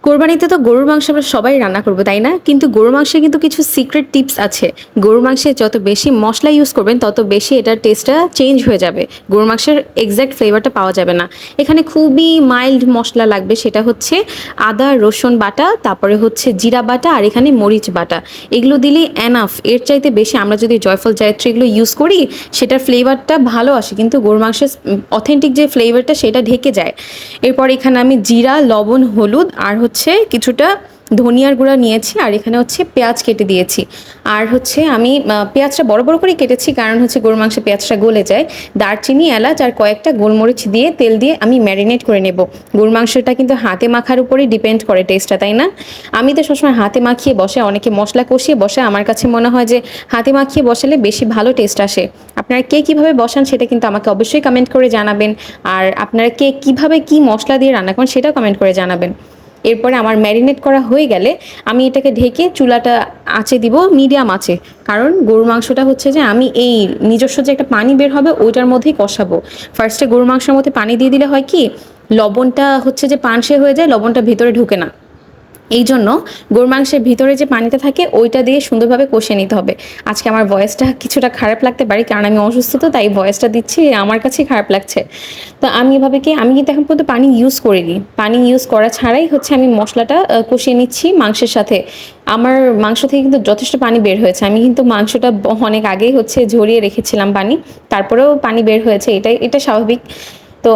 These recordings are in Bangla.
কোরবানিতে তো গরুর মাংস আমরা সবাই রান্না করবো, তাই না? কিন্তু গরুর মাংসে কিন্তু কিছু সিক্রেট টিপস আছে। গরুর মাংসে যত বেশি মসলা ইউজ করবেন তত বেশি এটার টেস্টটা চেঞ্জ হয়ে যাবে। গরুর মাংসের এক্সাক্ট ফ্লেভারটা পাওয়া যাবে না। এখানে খুবই মাইল্ড মসলা লাগবে, সেটা হচ্ছে আদা রসুন বাটা, তারপরে হচ্ছে জিরা বাটা, আর এখানে মরিচ বাটা। এগুলো দিলেই এনাফ। এর চাইতে বেশি আমরা যদি জয়ফল জায়ত্রী এগুলো ইউজ করি সেটার ফ্লেভারটা ভালো আসে, কিন্তু গরুর মাংসের অথেন্টিক যে ফ্লেভারটা সেটা ঢেকে যায়। এরপর এখানে আমি জিরা, লবণ, হলুদ আর হচ্ছে কিছুটা ধনিয়ার গুঁড়া নিয়েছি, আর এখানে হচ্ছে পেঁয়াজ কেটে দিয়েছি। আর হচ্ছে আমি পেঁয়াজটা বড় বড় করে কেটেছি, কারণ হচ্ছে গরুর মাংসে পেঁয়াজটা গলে যায়। দারচিনি, এলাচ আর কয়েকটা গোলমরিচ দিয়ে তেল দিয়ে আমি ম্যারিনেট করে নেব। গরুর মাংসটা কিন্তু হাতে মাখার উপরেই ডিপেন্ড করে টেস্টটা, তাই না? আমি তো সবসময় হাতে মাখিয়ে বসে, অনেকে মশলা কষিয়ে বসে। আমার কাছে মনে হয় যে হাতে মাখিয়ে বসালে বেশি ভালো টেস্ট আসে। আপনারা কে কীভাবে বসান সেটা কিন্তু আমাকে অবশ্যই কমেন্ট করে জানাবেন। আর আপনারা কে কীভাবে কী মশলা দিয়ে রান্না করেন সেটাও কমেন্ট করে জানাবেন। এরপরে আমার ম্যারিনেট করা হয়ে গেলে আমি এটাকে ঢেকে চুলাটা আঁচে দিব, মিডিয়াম আঁচে। কারণ গরুর মাংসটা হচ্ছে যে আমি এই নিজস্ব যে একটা পানি বের হবে ওইটার মধ্যেই কষাবো। ফার্স্টে গরুর মাংসের মধ্যে পানি দিয়ে দিলে হয় কি, লবণটা হচ্ছে যে পানসে হয়ে যায়, লবণটা ভিতরে ঢুকে না। এই জন্য গরুর মাংসের ভিতরে যে পানিটা থাকে ওইটা দিয়ে সুন্দরভাবে কষিয়ে নিতে হবে। আজকে আমার ভয়েসটা কিছুটা খারাপ লাগতে পারে, কারণ আমি অসুস্থ, তো তাই ভয়েসটা দিচ্ছি, আমার কাছেই খারাপ লাগছে। তো আমি এভাবে কি, আমি কিন্তু এখন পর্যন্ত পানি ইউজ করিনি। পানি ইউজ করা ছাড়াই হচ্ছে আমি মশলাটা কষিয়ে নিচ্ছি মাংসের সাথে। আমার মাংস থেকে কিন্তু যথেষ্ট পানি বের হয়েছে। আমি কিন্তু মাংসটা অনেক আগেই হচ্ছে ঝরিয়ে রেখেছিলাম পানি, তারপরেও পানি বের হয়েছে, এটা স্বাভাবিক। তো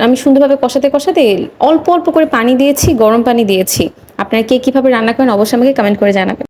আমি সুন্দরভাবে কষাতে কষাতে অল্প অল্প করে পানি দিয়েছি, গরম পানি দিয়েছি। আপনারা কে কীভাবে রান্না করেন অবশ্যই আমাকে কমেন্ট করে জানাবেন।